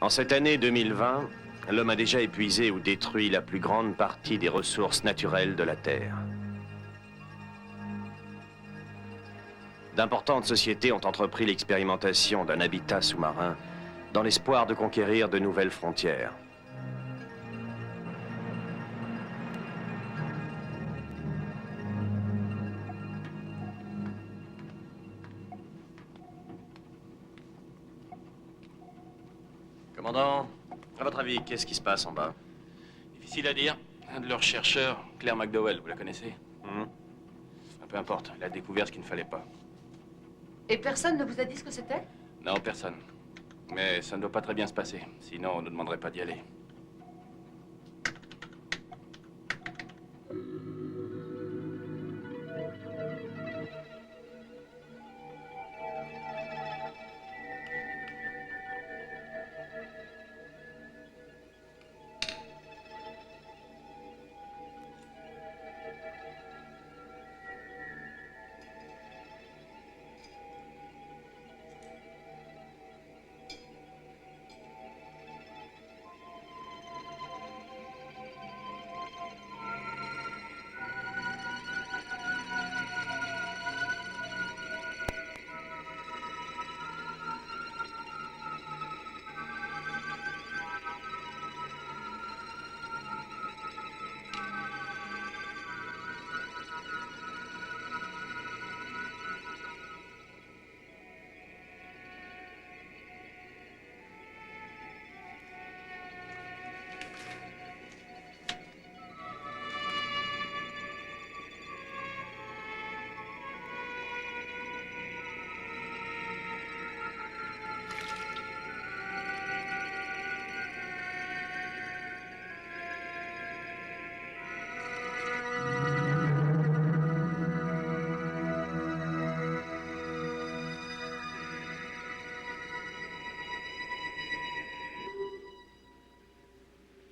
En cette année 2020, l'homme a déjà épuisé ou détruit la plus grande partie des ressources naturelles de la Terre. D'importantes sociétés ont entrepris l'expérimentation d'un habitat sous-marin dans l'espoir de conquérir de nouvelles frontières. Commandant, à votre avis, qu'est-ce qui se passe en bas? Difficile à dire. Un de leurs chercheurs, Claire McDowell, vous la connaissez? Peu importe, elle a découvert ce qu'il ne fallait pas. Et personne ne vous a dit ce que c'était? Non, personne. Mais ça ne doit pas très bien se passer. Sinon, on ne demanderait pas d'y aller.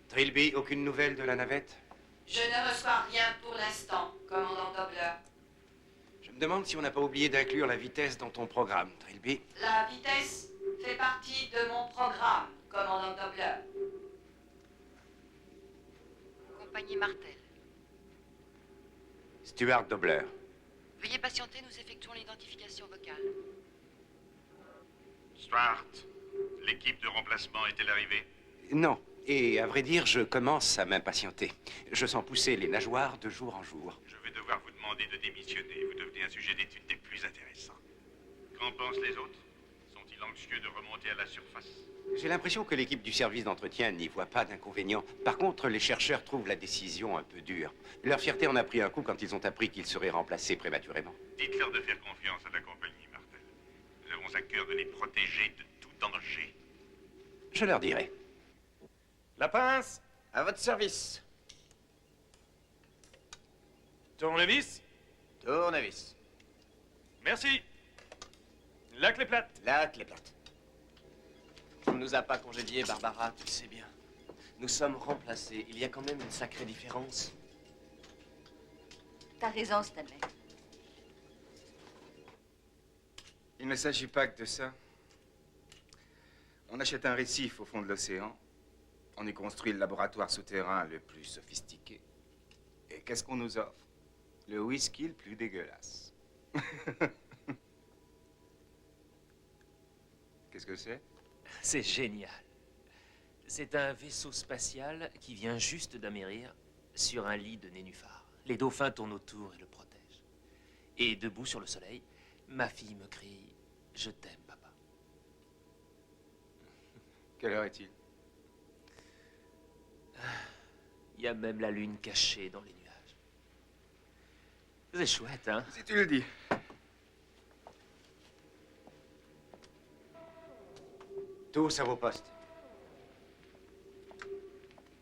Trilby, aucune nouvelle de la navette? Je ne reçois rien pour l'instant, commandant Dobler. Je me demande si on n'a pas oublié d'inclure la vitesse dans ton programme, Trilby. La vitesse fait partie de mon programme, commandant Dobler. Compagnie Martel. Stuart Dobler. Veuillez patienter, nous effectuons l'identification vocale. Stuart, l'équipe de remplacement est-elle arrivée? Non. Et à vrai dire, je commence à m'impatienter. Je sens pousser les nageoires de jour en jour. Je vais devoir vous demander de démissionner. Vous devenez un sujet d'étude des plus intéressants. Qu'en pensent les autres? Sont-ils anxieux de remonter à la surface? J'ai l'impression que l'équipe du service d'entretien n'y voit pas d'inconvénient. Par contre, les chercheurs trouvent la décision un peu dure. Leur fierté en a pris un coup quand ils ont appris qu'ils seraient remplacés prématurément. Dites-leur de faire confiance à la compagnie Martel. Nous avons à cœur de les protéger de tout danger. Je leur dirai. La pince, à votre service. Tournevis. Tournevis. Merci. La clé plate. La clé plate. On ne nous a pas congédiés, Barbara, tu le sais bien. Nous sommes remplacés. Il y a quand même une sacrée différence. T'as raison, Stanley. Il ne s'agit pas que de ça. On achète un récif au fond de l'océan. On y construit le laboratoire souterrain le plus sophistiqué. Et qu'est-ce qu'on nous offre? Le whisky le plus dégueulasse. Qu'est-ce que c'est? C'est génial. C'est un vaisseau spatial qui vient juste d'amérir sur un lit de nénuphar. Les dauphins tournent autour et le protègent. Et debout sur le soleil, ma fille me crie « Je t'aime, papa ». Quelle heure est-il? Il y a même la lune cachée dans les nuages. C'est chouette, hein? Si tu le dis. Tous à vos postes.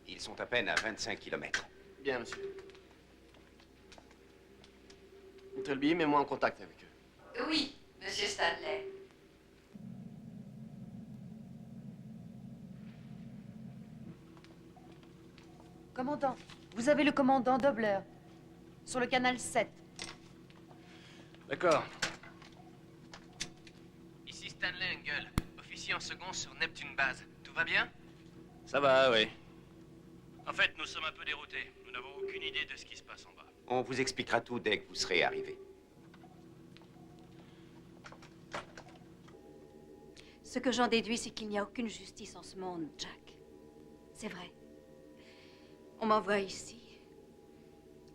Ils sont à peine à 25 km. Bien, monsieur. Trilby, mets-moi en contact avec eux. Oui, monsieur Stanley. Commandant, vous avez le commandant Dobler sur le canal 7. D'accord. Ici Stanley Engel, officier en second sur Neptune Base. Tout va bien? Ça va, oui. En fait, nous sommes un peu déroutés. Nous n'avons aucune idée de ce qui se passe en bas. On vous expliquera tout dès que vous serez arrivé. Ce que j'en déduis, c'est qu'il n'y a aucune justice en ce monde, Jack. C'est vrai. On m'envoie ici.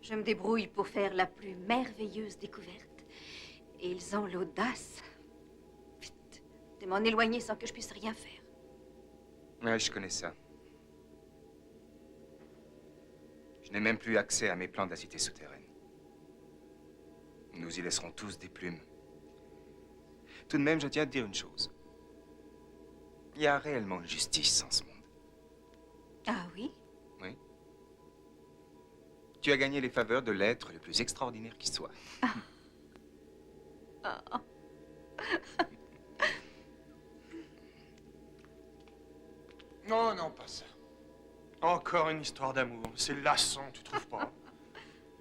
Je me débrouille pour faire la plus merveilleuse découverte. Et ils ont l'audace, vite, de m'en éloigner sans que je puisse rien faire. Ouais, je connais ça. Je n'ai même plus accès à mes plans de la cité souterraine. Nous y laisserons tous des plumes. Tout de même, je tiens à te dire une chose. Il y a réellement une justice en ce monde. Ah oui? Oui. Tu as gagné les faveurs de l'être le plus extraordinaire qui soit. Oh. Non, non, pas ça. Encore une histoire d'amour. C'est lassant, tu trouves pas?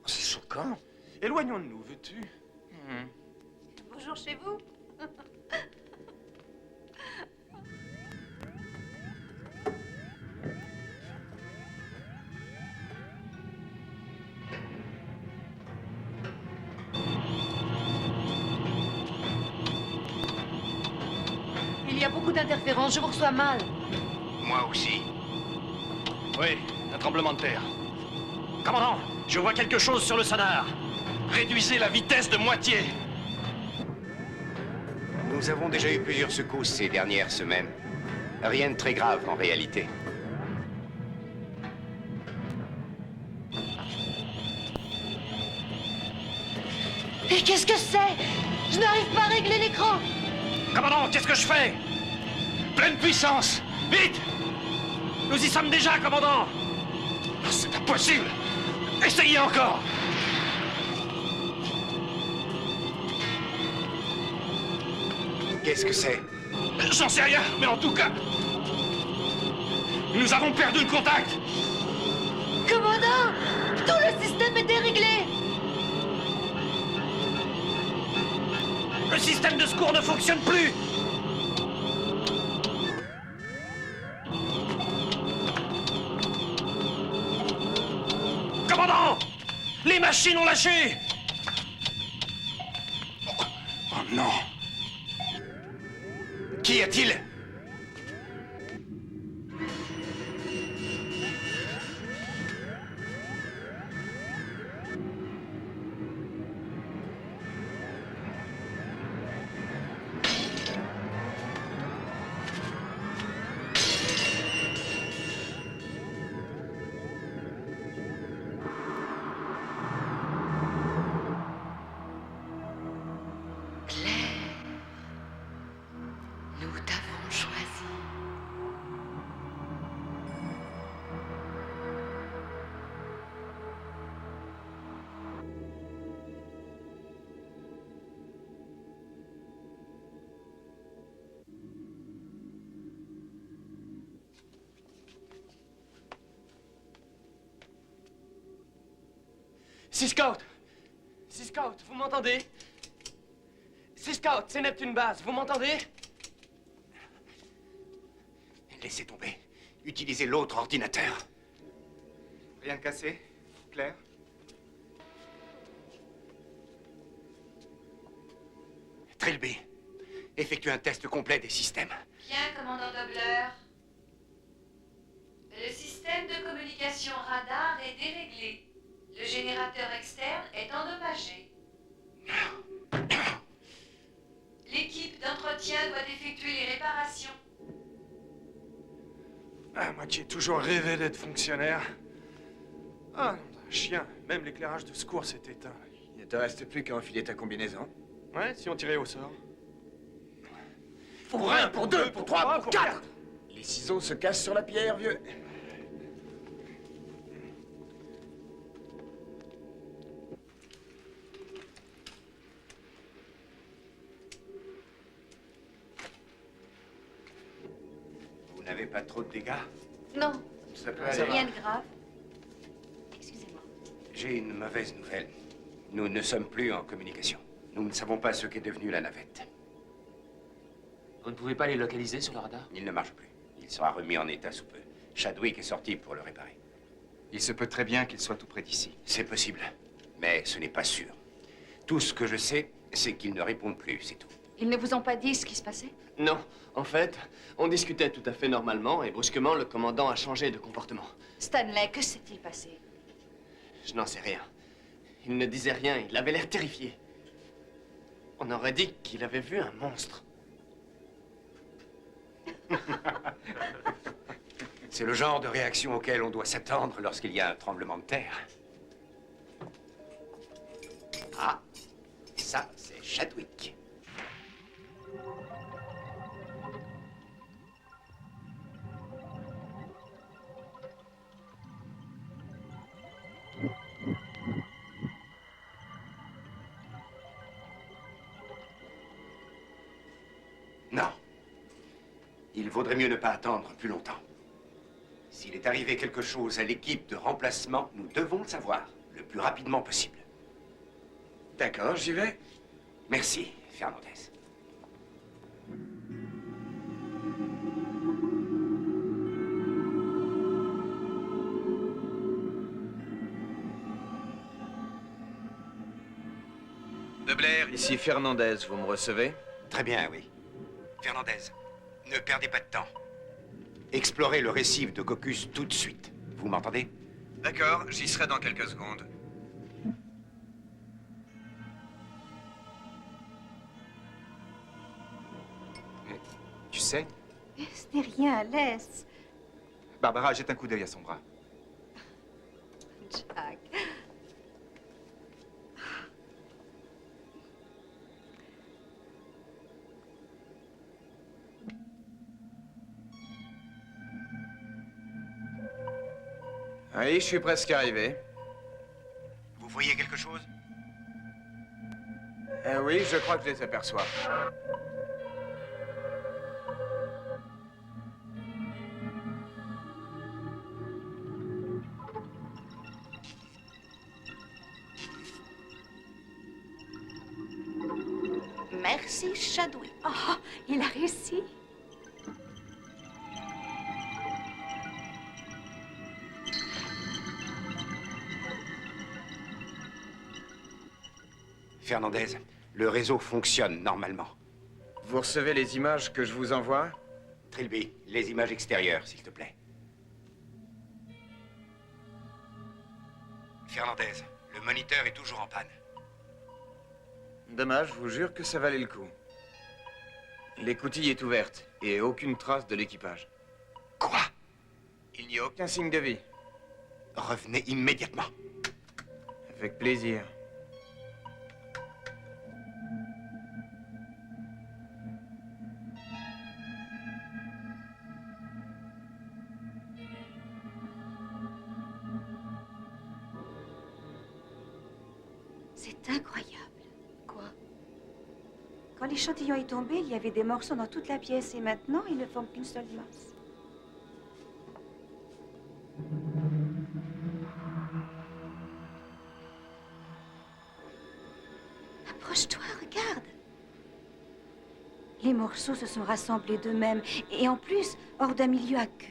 C'est choquant. Éloignons de nous, veux-tu? Bonjour chez vous. Il y a beaucoup d'interférences, je vous reçois mal. Moi aussi. Oui, un tremblement de terre. Commandant, je vois quelque chose sur le sonar. Réduisez la vitesse de moitié. Nous avons déjà eu plusieurs secousses ces dernières semaines. Rien de très grave en réalité. Et qu'est-ce que c'est? Je n'arrive pas à régler l'écran. Commandant, qu'est-ce que je fais? Pleine puissance. Vite! Nous y sommes déjà, commandant. C'est impossible. Essayez encore. Qu'est-ce que c'est? J'en sais rien, mais en tout cas, nous avons perdu le contact. Commandant, tout le système est déréglé. Le système de secours ne fonctionne plus. Commandant, les machines ont lâché. Oh non! Qu'y a-t-il? Nous t'avons choisi. Sea Scout! Sea Scout, vous m'entendez? Sea Scout, c'est Neptune Base, vous m'entendez? Laissez tomber. Utilisez l'autre ordinateur. Rien de cassé, Claire? Trilby, effectuez un test complet des systèmes. Bien, commandant Dobler. Le système de communication radar est déréglé. Le générateur externe est endommagé. L'équipe d'entretien doit effectuer les réparations. Ah, moi qui ai toujours rêvé d'être fonctionnaire. Ah, non, un chien. Même l'éclairage de secours s'est éteint. Il ne te reste plus qu'à enfiler ta combinaison. Ouais, si on tirait au sort. Pour 1, pour 2, pour 3, pour 4. Les ciseaux se cassent sur la pierre, vieux. Vous n'avez pas trop de dégâts? Non, Ça peut c'est aller. rien de grave. Excusez-moi. J'ai une mauvaise nouvelle. Nous ne sommes plus en communication. Nous ne savons pas ce qu'est devenue la navette. Vous ne pouvez pas les localiser sur le radar? Il ne marche plus. Il sera remis en état sous peu. Chadwick est sorti pour le réparer. Il se peut très bien qu'il soit tout près d'ici. C'est possible, mais ce n'est pas sûr. Tout ce que je sais, c'est qu'ils ne répondent plus, c'est tout. Ils ne vous ont pas dit ce qui se passait? Non, en fait, on discutait tout à fait normalement et brusquement, le commandant a changé de comportement. Stanley, que s'est-il passé? Je n'en sais rien. Il ne disait rien, il avait l'air terrifié. On aurait dit qu'il avait vu un monstre. C'est le genre de réaction auquel on doit s'attendre lorsqu'il y a un tremblement de terre. Ah, ça, c'est Chadwick. Non. Il vaudrait mieux ne pas attendre plus longtemps. S'il est arrivé quelque chose à l'équipe de remplacement, nous devons le savoir le plus rapidement possible. D'accord, j'y vais. Merci, Fernandez. De Blair, ici Fernandez, vous me recevez? Très bien, oui. Fernandez, ne perdez pas de temps. Explorez le récif de Caucus tout de suite. Vous m'entendez? D'accord, j'y serai dans quelques secondes. Tu sais, Ce n'est rien, laisse. Barbara, jette un coup d'œil à son bras. Jack. Oui, je suis presque arrivé. Vous voyez quelque chose? Oui, je crois que je les aperçois. Merci, Chadwick. Oh, il a réussi. Fernandez, le réseau fonctionne normalement. Vous recevez les images que je vous envoie? Trilby, les images extérieures, s'il te plaît. Fernandez, le moniteur est toujours en panne. Dommage, je vous jure que ça valait le coup. L'écoutille est ouverte et aucune trace de l'équipage. Quoi? Il n'y a aucun signe de vie. Revenez immédiatement. Avec plaisir. C'est incroyable. Quoi? Quand l'échantillon est tombé, il y avait des morceaux dans toute la pièce et maintenant, ils ne forment qu'une seule masse. Approche-toi, regarde. Les morceaux se sont rassemblés d'eux-mêmes et en plus, hors d'un milieu à queue.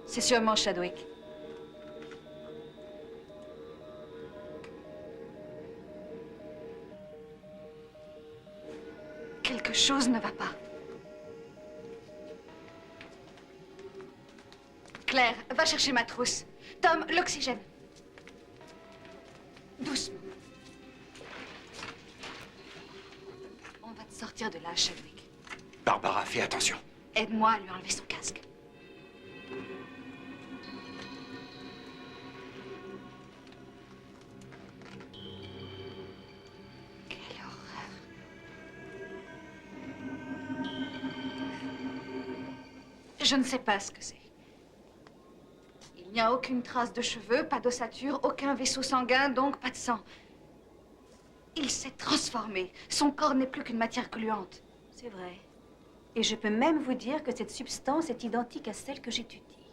C'est sûrement Chadwick. Quelque chose ne va pas. Claire, va chercher ma trousse. Tom, l'oxygène. Doucement. On va te sortir de là, Chadwick. Barbara, fais attention. Aide-moi à lui enlever son casque. Quelle horreur. Je ne sais pas ce que c'est. Il n'y a aucune trace de cheveux, pas d'ossature, aucun vaisseau sanguin, donc pas de sang. Il s'est transformé. Son corps n'est plus qu'une matière gluante. C'est vrai. Et je peux même vous dire que cette substance est identique à celle que j'étudie.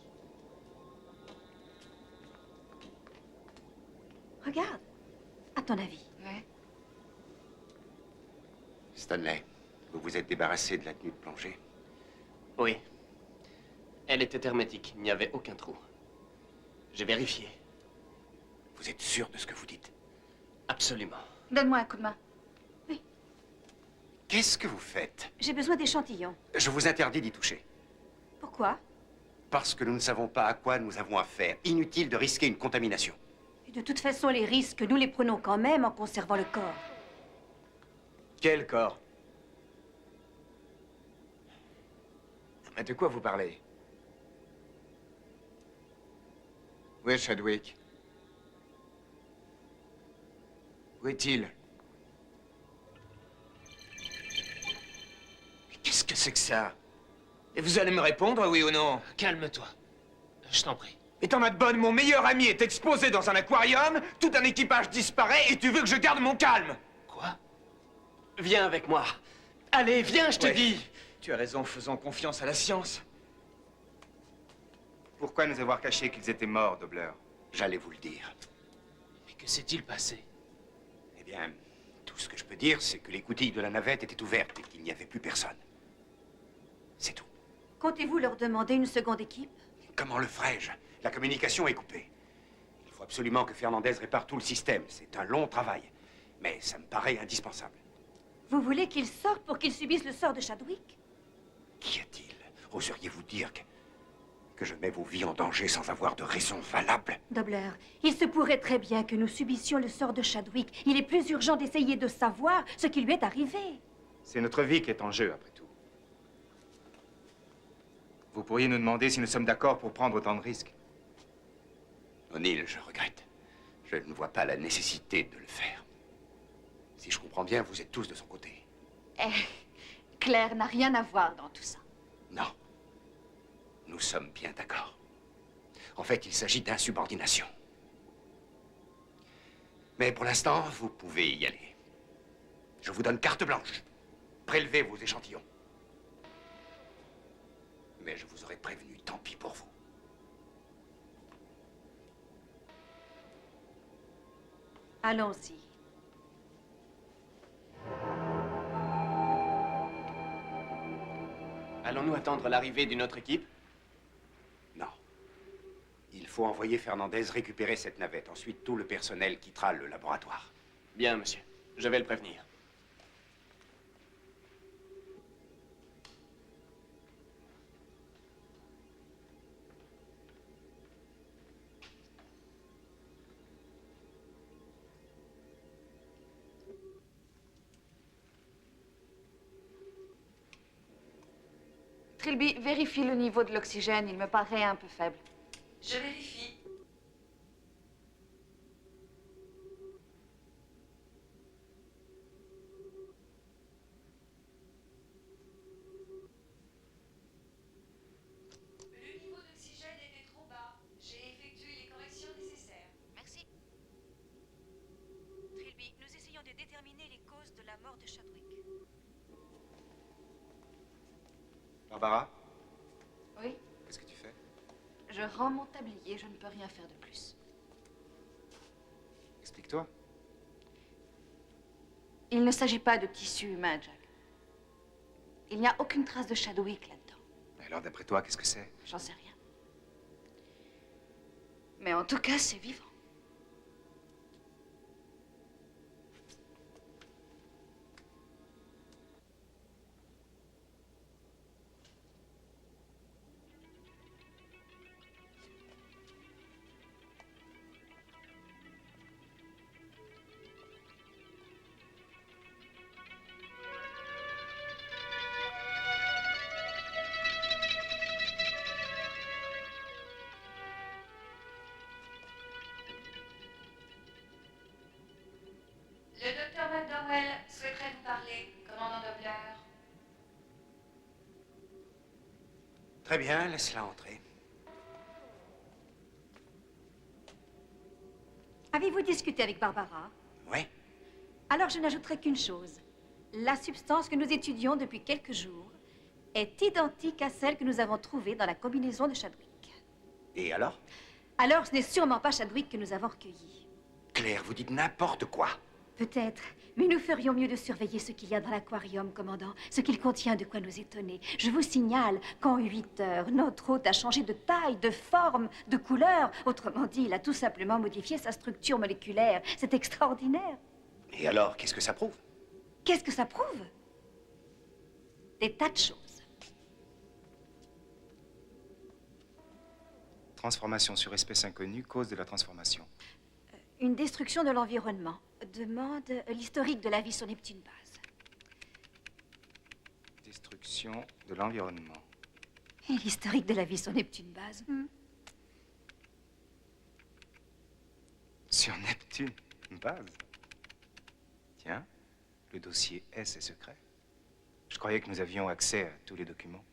Regarde. À ton avis. Ouais. Stanley, vous vous êtes débarrassé de la tenue de plongée? Oui. Elle était hermétique. Il n'y avait aucun trou. J'ai vérifié. Vous êtes sûr de ce que vous dites? Absolument. Donne-moi un coup de main. Qu'est-ce que vous faites? J'ai besoin d'échantillons. Je vous interdis d'y toucher. Pourquoi? Parce que nous ne savons pas à quoi nous avons affaire. Inutile de risquer une contamination. Et de toute façon, les risques, nous les prenons quand même en conservant le corps. Quel corps? Mais de quoi vous parlez? Où est Chadwick? Où est-il? Qu'est-ce que c'est que ça? Et vous allez me répondre, oui ou non? Calme-toi. Je t'en prie. Et t'en as de bonne, mon meilleur ami est exposé dans un aquarium, tout un équipage disparaît et tu veux que je garde mon calme? Quoi? Viens avec moi. Allez, viens, je te dis. Tu as raison, faisons confiance à la science. Pourquoi nous avoir caché qu'ils étaient morts, Dobler? J'allais vous le dire. Mais que s'est-il passé? Eh bien, tout ce que je peux dire, c'est que les coutilles de la navette étaient ouvertes et qu'il n'y avait plus personne. C'est tout. Comptez-vous leur demander une seconde équipe? Comment le ferais-je? La communication est coupée. Il faut absolument que Fernandez répare tout le système. C'est un long travail. Mais ça me paraît indispensable. Vous voulez qu'ils sortent pour qu'ils subissent le sort de Chadwick? Qu'y a-t-il? Oseriez-vous dire que je mets vos vies en danger sans avoir de raison valable? Dobler, il se pourrait très bien que nous subissions le sort de Chadwick. Il est plus urgent d'essayer de savoir ce qui lui est arrivé. C'est notre vie qui est en jeu, après tout. Vous pourriez nous demander si nous sommes d'accord pour prendre autant de risques. O'Neill, je regrette. Je ne vois pas la nécessité de le faire. Si je comprends bien, vous êtes tous de son côté. Claire n'a rien à voir dans tout ça. Non. Nous sommes bien d'accord. En fait, il s'agit d'insubordination. Mais pour l'instant, vous pouvez y aller. Je vous donne carte blanche. Prélevez vos échantillons. Mais je vous aurais prévenu, tant pis pour vous. Allons-y. Allons-nous attendre l'arrivée d'une autre équipe? Non. Il faut envoyer Fernandez récupérer cette navette. Ensuite, tout le personnel quittera le laboratoire. Bien, monsieur. Je vais le prévenir. Trilby, vérifie le niveau de l'oxygène. Il me paraît un peu faible. Je vérifie. Le niveau d'oxygène était trop bas. J'ai effectué les corrections nécessaires. Merci. Trilby, nous essayons de déterminer les causes de la mort de Chadwick. Barbara, Oui, qu'est-ce que tu fais? je rends mon tablier. Je ne peux rien faire de plus. Explique-toi. Il ne s'agit pas de tissu humain, Jack. Il n'y a aucune trace de Chadwick là-dedans. Alors, d'après toi, qu'est-ce que c'est? J'en sais rien. Mais en tout cas, c'est vivant. Powell souhaiterait vous parler, commandant Doppler. Très bien, laisse-la entrer. Avez-vous discuté avec Barbara? Oui. Alors je n'ajouterai qu'une chose. La substance que nous étudions depuis quelques jours est identique à celle que nous avons trouvée dans la combinaison de Chadwick. Et alors? Alors ce n'est sûrement pas Chadwick que nous avons recueilli. Claire, vous dites n'importe quoi. Peut-être, mais nous ferions mieux de surveiller ce qu'il y a dans l'aquarium, commandant, ce qu'il contient de quoi nous étonner. Je vous signale qu'en 8 heures, notre hôte a changé de taille, de forme, de couleur. Autrement dit, il a tout simplement modifié sa structure moléculaire. C'est extraordinaire. Et alors, qu'est-ce que ça prouve? Qu'est-ce que ça prouve? Des tas de choses. Transformation sur espèce inconnue, cause de la transformation. Une destruction de l'environnement. Demande l'historique de la vie sur Neptune base. Destruction de l'environnement. Et l'historique de la vie sur Neptune base. Sur Neptune base. Tiens, le dossier S est secret. Je croyais que nous avions accès à tous les documents.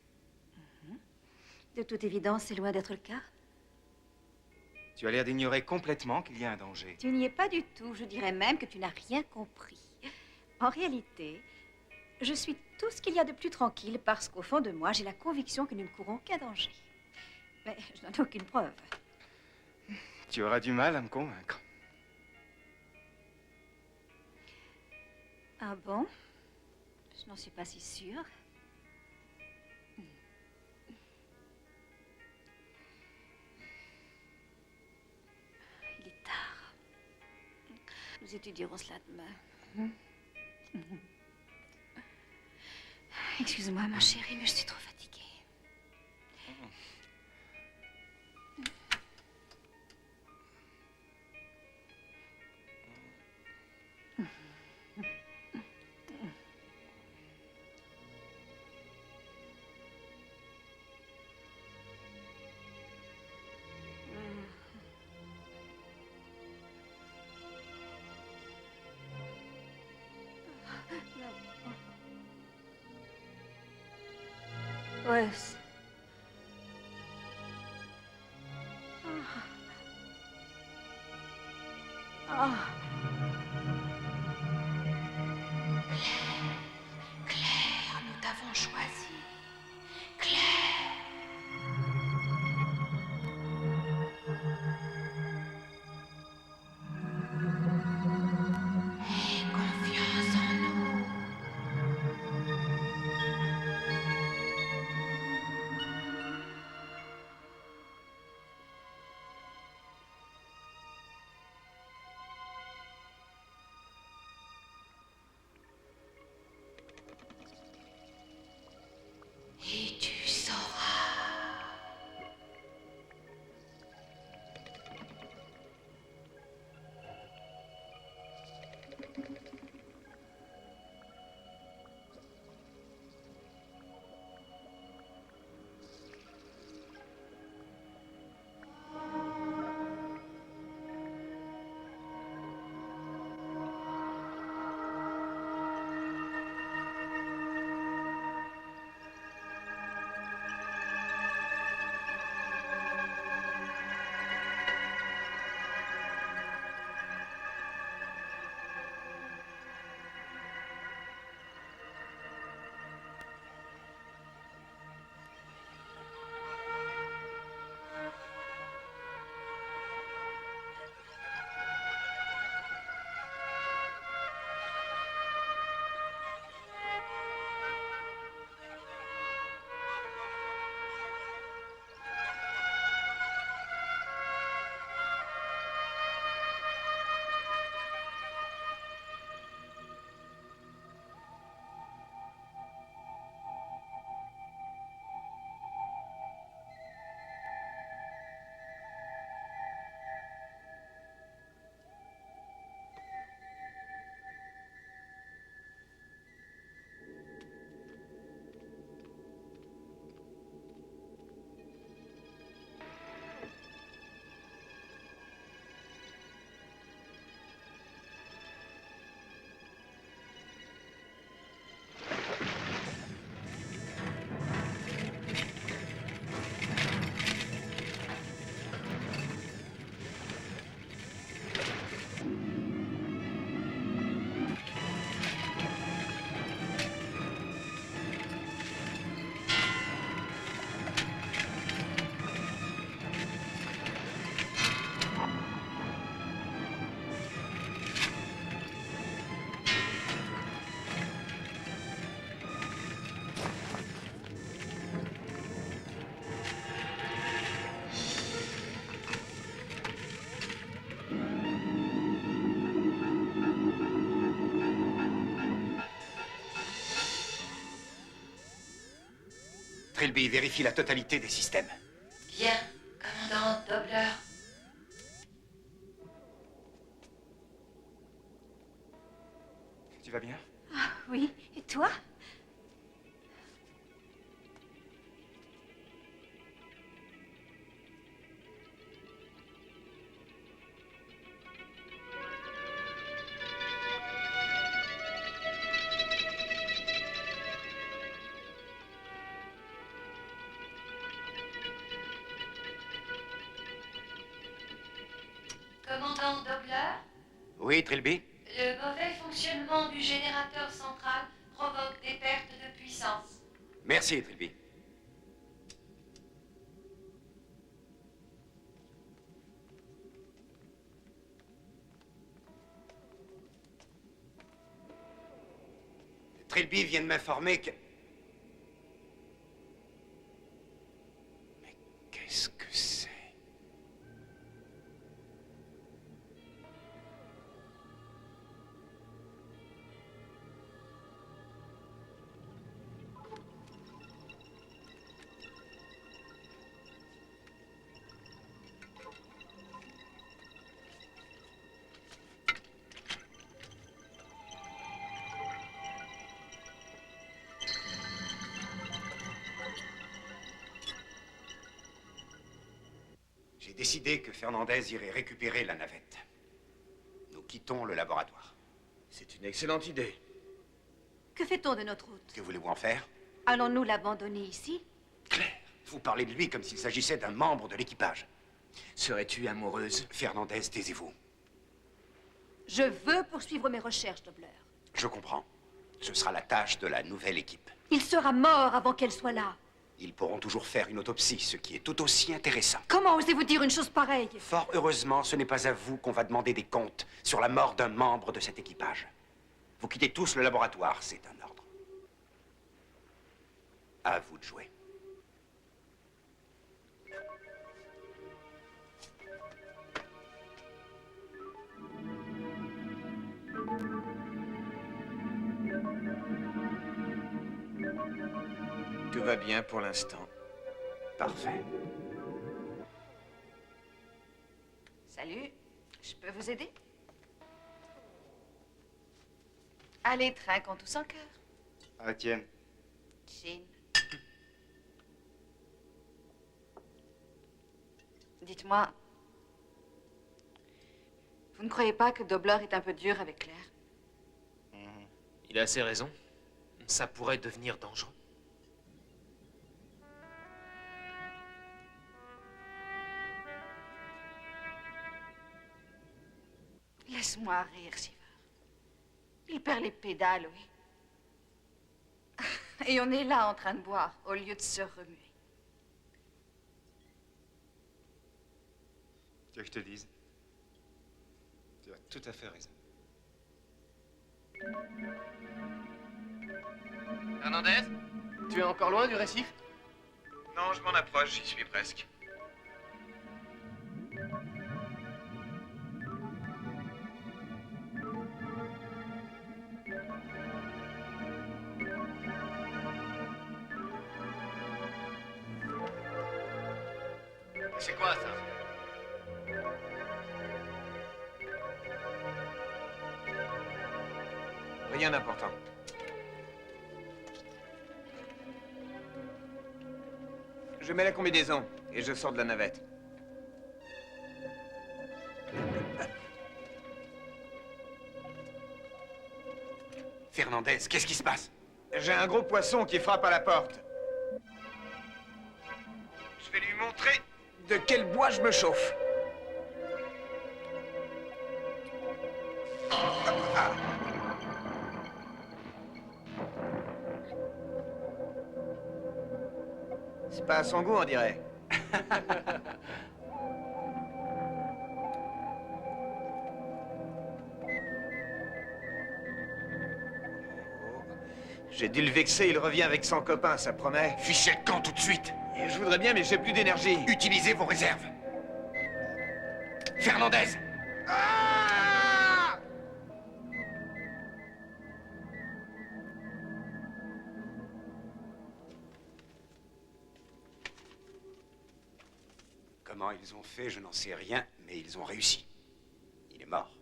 De toute évidence, c'est loin d'être le cas. Tu as l'air d'ignorer complètement qu'il y a un danger. Tu n'y es pas du tout. Je dirais même que tu n'as rien compris. En réalité, je suis tout ce qu'il y a de plus tranquille parce qu'au fond de moi, j'ai la conviction que nous ne courons aucun danger. Mais je n'en ai aucune preuve. Tu auras du mal à me convaincre. Ah bon? Je n'en suis pas si sûre. Il est tard. Nous étudierons cela demain. Excuse-moi, ma chérie, mais je suis trop fatiguée. Ouais. Claire, nous t'avons choisi. Claire. Aie confiance en nous. Trilby, vérifie la totalité des systèmes. Bien, commandant Dobler. Tu vas bien? Ah, oui. Et toi? Commandant Dobler, Oui, Trilby? le mauvais fonctionnement du générateur central provoque des pertes de puissance. Merci, Trilby. Trilby vient de m'informer que... Mais qu'est-ce que c'est? J'ai décidé que Fernandez irait récupérer la navette. Nous quittons le laboratoire. C'est une excellente idée. Que fait-on de notre hôte? Que voulez-vous en faire? Allons-nous l'abandonner ici? Claire, vous parlez de lui comme s'il s'agissait d'un membre de l'équipage. Serais-tu amoureuse? Fernandez, taisez-vous. Je veux poursuivre mes recherches, Dobler. Je comprends. Ce sera la tâche de la nouvelle équipe. Il sera mort avant qu'elle soit là. Ils pourront toujours faire une autopsie, ce qui est tout aussi intéressant. Comment osez-vous dire une chose pareille? Fort heureusement, ce n'est pas à vous qu'on va demander des comptes sur la mort d'un membre de cet équipage. Vous quittez tous le laboratoire, c'est un ordre. À vous de jouer. Tout va bien pour l'instant. Parfait. Salut, je peux vous aider? Allez, trinquons tous en cœur. Ah, tienne. Jean. Dites-moi, vous ne croyez pas que Dobler est un peu dur avec Claire? Il a assez raison. Ça pourrait devenir dangereux. Laisse-moi rire, Shiver. Il perd les pédales, oui. Et on est là en train de boire, au lieu de se remuer. Tu veux que je te dise? Tu as tout à fait raison. Hernandez, tu es encore loin du récif? Non, je m'en approche, j'y suis presque. C'est quoi ça? Rien d'important. Je mets la combinaison et je sors de la navette. Fernandez, qu'est-ce qui se passe? J'ai un gros poisson qui frappe à la porte. Je vais lui montrer de quel bois je me chauffe. Ah. C'est pas à son goût, on dirait. J'ai dû le vexer, il revient avec son copain, ça promet. Fichez le camp tout de suite. Et je voudrais bien, mais j'ai plus d'énergie. Utilisez vos réserves. Fernandez! Comment ils ont fait, je n'en sais rien, mais ils ont réussi. Il est mort.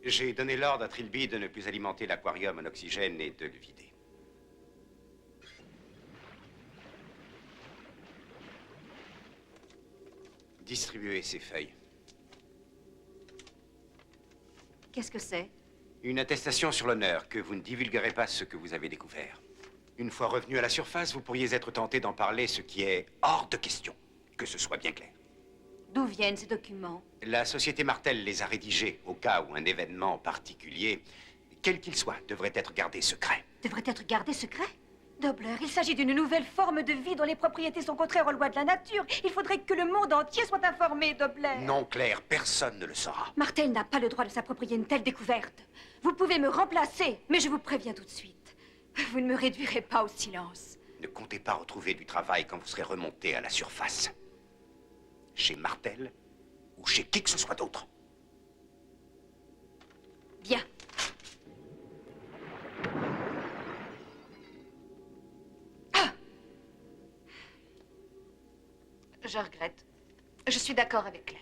J'ai donné l'ordre à Trilby de ne plus alimenter l'aquarium en oxygène et de le vider. Distribuez ces feuilles. Qu'est-ce que c'est? Une attestation sur l'honneur que vous ne divulguerez pas ce que vous avez découvert. Une fois revenu à la surface, vous pourriez être tenté d'en parler, ce qui est hors de question. Que ce soit bien clair. D'où viennent ces documents? La société Martel les a rédigés au cas où un événement particulier, quel qu'il soit, devrait être gardé secret. Devrait être gardé secret? Doppler, il s'agit d'une nouvelle forme de vie dont les propriétés sont contraires aux lois de la nature. Il faudrait que le monde entier soit informé, Doppler. Non, Claire, personne ne le saura. Martel n'a pas le droit de s'approprier une telle découverte. Vous pouvez me remplacer, mais je vous préviens tout de suite. Vous ne me réduirez pas au silence. Ne comptez pas retrouver du travail quand vous serez remonté à la surface. Chez Martel ou chez qui que ce soit d'autre. Bien. Ah! Je regrette. Je suis d'accord avec Claire.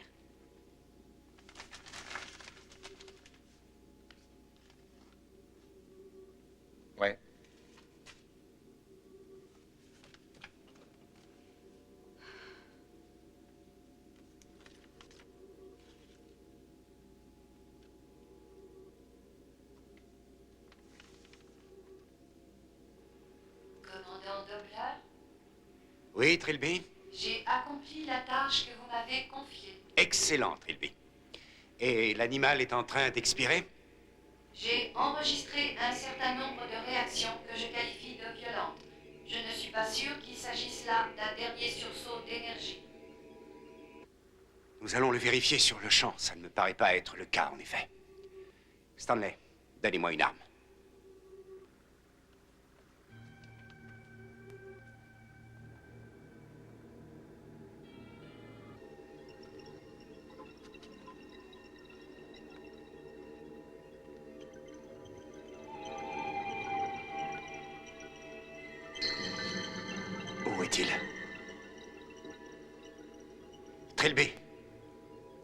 Ouais. Commandant Doppler, Oui, Trilby? j'ai accompli la tâche que vous m'avez confiée. Excellent, Trilby. Et l'animal est en train d'expirer? J'ai enregistré un certain nombre de réactions que je qualifie de violentes. Je ne suis pas sûr qu'il s'agisse là d'un dernier sursaut d'énergie. Nous allons le vérifier sur le champ. Ça ne me paraît pas être le cas, en effet. Stanley, donnez-moi une arme. Où est-il? Trilby,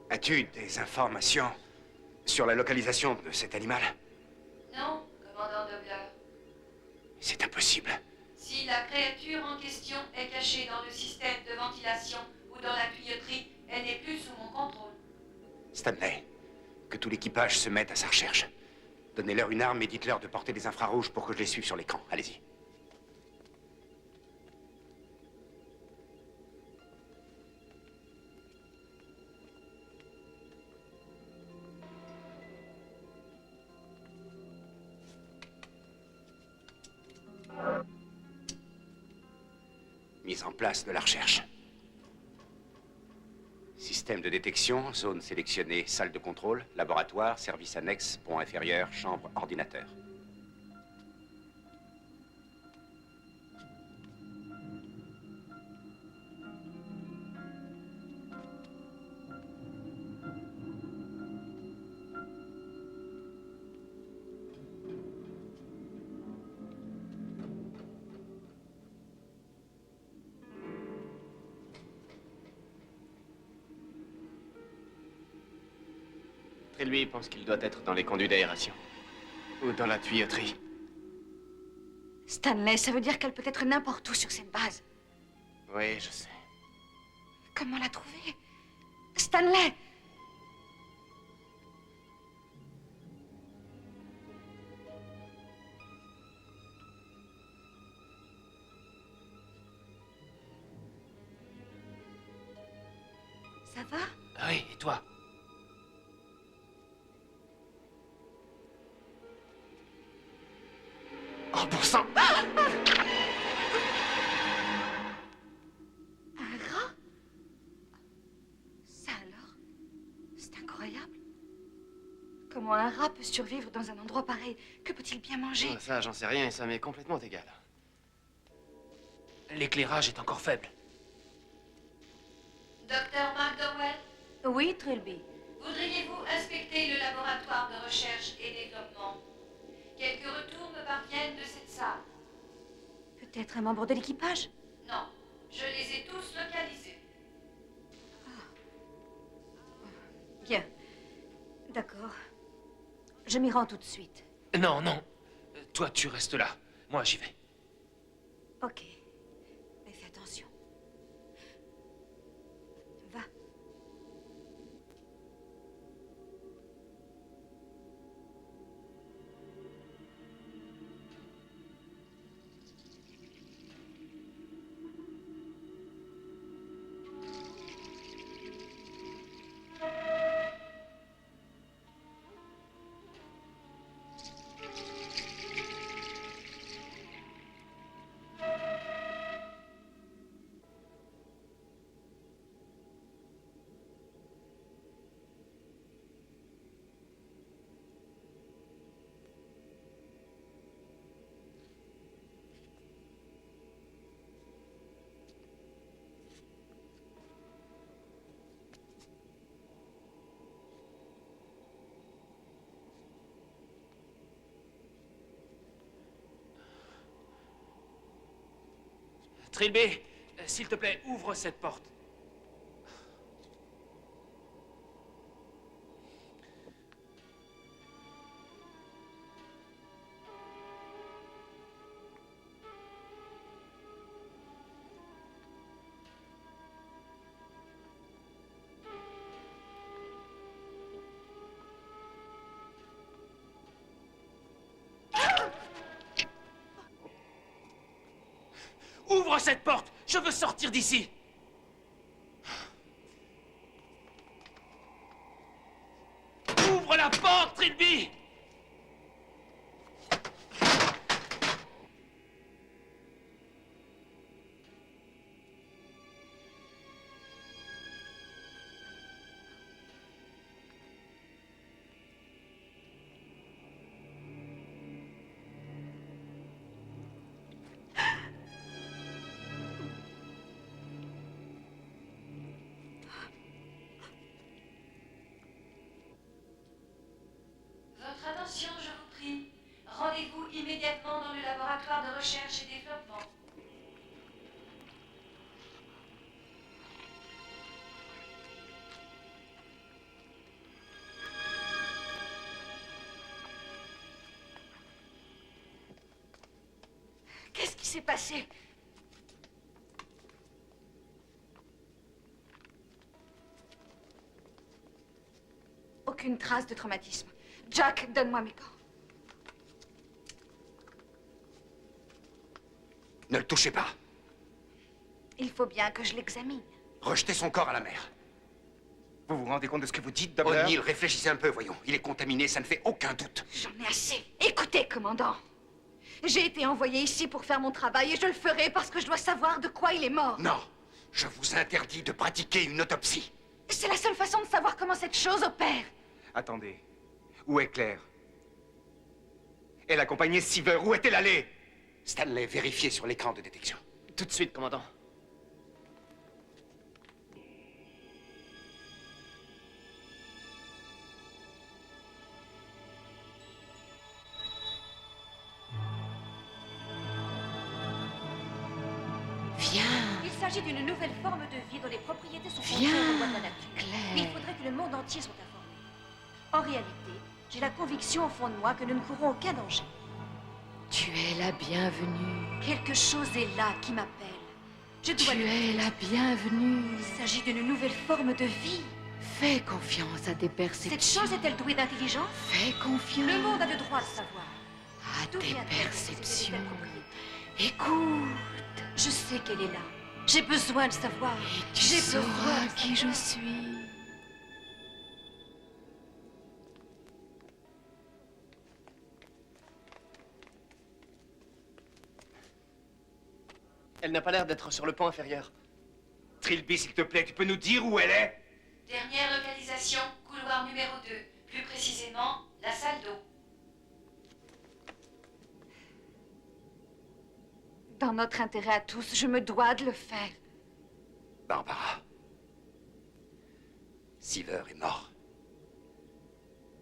as-tu des informations sur la localisation de cet animal? Non, commandant Doppler. C'est impossible. Si la créature en question est cachée dans le système de ventilation ou dans la tuyauterie, elle n'est plus sous mon contrôle. Stanley, que tout l'équipage se mette à sa recherche. Donnez-leur une arme et dites-leur de porter des infrarouges pour que je les suive sur l'écran. Allez-y. Mise en place de la recherche. Système de détection, zone sélectionnée, salle de contrôle, laboratoire, service annexe, pont inférieur, chambre, ordinateur. Lui pense qu'il doit être dans les conduits d'aération. Ou dans la tuyauterie. Stanley, ça veut dire qu'elle peut être n'importe où sur cette base. Oui, je sais. Comment la trouver? Stanley! Ça va? Oui, et toi? Oh, bon sang! Un rat? Ça alors? C'est incroyable. Comment un rat peut survivre dans un endroit pareil? Que peut-il bien manger? Oh, ça, j'en sais rien et ça m'est complètement égal. L'éclairage est encore faible. Docteur McDowell, Oui, Trilby. voudriez-vous inspecter le laboratoire de recherche et développement? Quelques retours me parviennent de cette salle. Peut-être un membre de l'équipage? Non, je les ai tous localisés. Ah. D'accord. Je m'y rends tout de suite. Non, non. Toi, tu restes là. Moi, j'y vais. Ok. Mais fais attention. Va. Trilby, s'il te plaît, ouvre cette porte. Ouvre cette porte! Je veux sortir d'ici! Ouvre la porte, Trilby! Votre attention, je vous prie. Rendez-vous immédiatement dans le laboratoire de recherche et développement. Qu'est-ce qui s'est passé? Aucune trace de traumatisme. Jack, donne-moi mes gants. Ne le touchez pas. Il faut bien que je l'examine. Rejetez son corps à la mer. Vous vous rendez compte de ce que vous dites, Doppler? O'Neill, réfléchissez un peu, voyons. Il est contaminé, ça ne fait aucun doute. J'en ai assez. Écoutez, commandant. J'ai été envoyé ici pour faire mon travail et je le ferai parce que je dois savoir de quoi il est mort. Non, je vous interdis de pratiquer une autopsie. C'est la seule façon de savoir comment cette chose opère. Attendez. Où est Claire? Elle accompagnait Seaver. Où est-elle allée? Stanley, vérifiez sur l'écran de détection. Tout de suite, commandant. Viens. Il s'agit d'une nouvelle forme de vie dont les propriétés sont Viens, contraires aux lois de la nature. Claire. Il faudrait que le monde entier soit informé. En réalité, j'ai la conviction au fond de moi que nous ne courons aucun danger. Tu es la bienvenue. Quelque chose est là qui m'appelle. Je dois Tu le es dire. la bienvenue. Il s'agit d'une nouvelle forme de vie. Fais confiance à tes perceptions. Cette chose est-elle douée d'intelligence? Fais confiance Le monde a le droit de savoir. à D'où tes vient-elle, perceptions. cette propriété? Écoute. Je sais qu'elle est là. J'ai besoin de savoir. Tu J'ai sauras besoin de qui je savoir. suis. Elle n'a pas l'air d'être sur le pont inférieur. Trilby, s'il te plaît, tu peux nous dire où elle est? Dernière localisation, couloir numéro 2. Plus précisément, la salle d'eau. Dans notre intérêt à tous, je me dois de le faire. Barbara. Seaver est mort.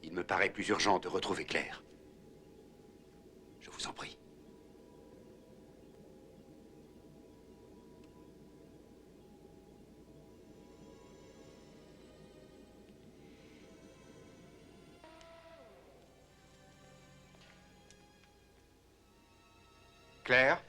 Il me paraît plus urgent de retrouver Claire. Je vous en prie. Claire?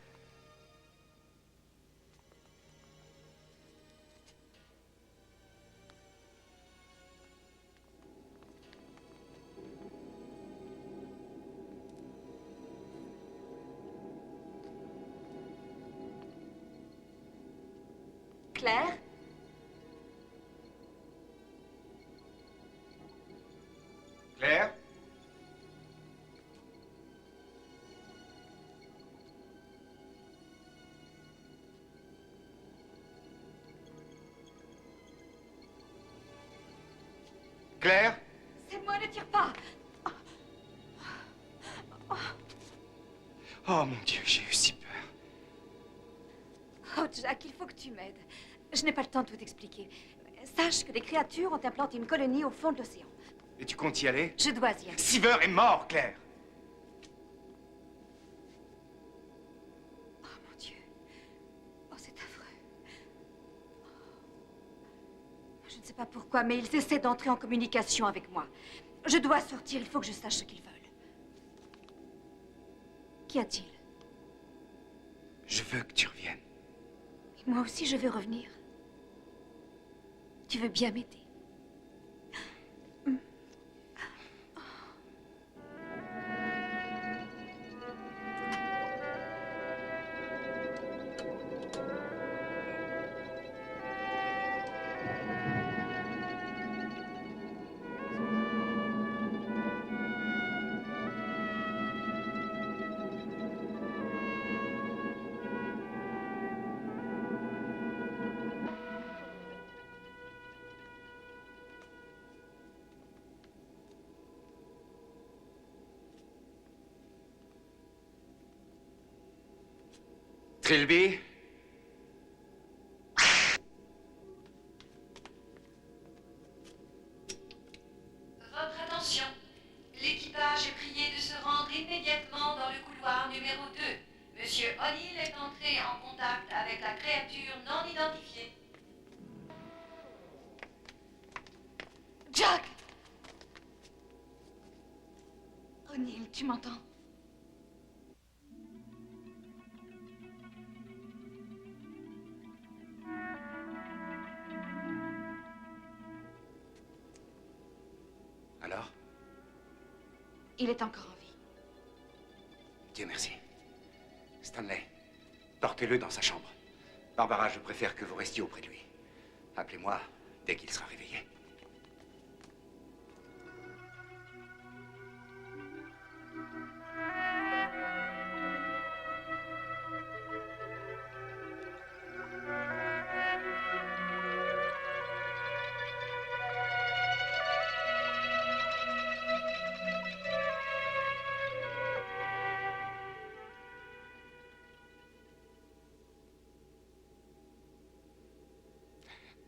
Claire? Claire? Claire? C'est moi, ne tire pas. Oh mon Dieu, j'ai eu si peur. Oh, Jack, il faut que tu m'aides. Je n'ai pas le temps de tout expliquer. Sache que des créatures ont implanté une colonie au fond de l'océan. Et tu comptes y aller? Je dois y aller. Seaver est mort, Claire. Oh, mon Dieu. Oh, c'est affreux. Je ne sais pas pourquoi, mais ils essaient d'entrer en communication avec moi. Je dois sortir, il faut que je sache ce qu'ils veulent. Qu'y a-t-il? Je veux que tu reviennes. Et moi aussi, je veux revenir. Tu veux bien m'aider? Trilby? Votre attention. L'équipage est prié de se rendre immédiatement dans le couloir numéro 2. Monsieur O'Neill est entré en contact avec la créature non identifiée. Jack! O'Neill, tu m'entends? Alors? Il est encore en vie. Dieu merci. Stanley, portez-le dans sa chambre. Barbara, je préfère que vous restiez auprès de lui. Appelez-moi dès qu'il sera réveillé.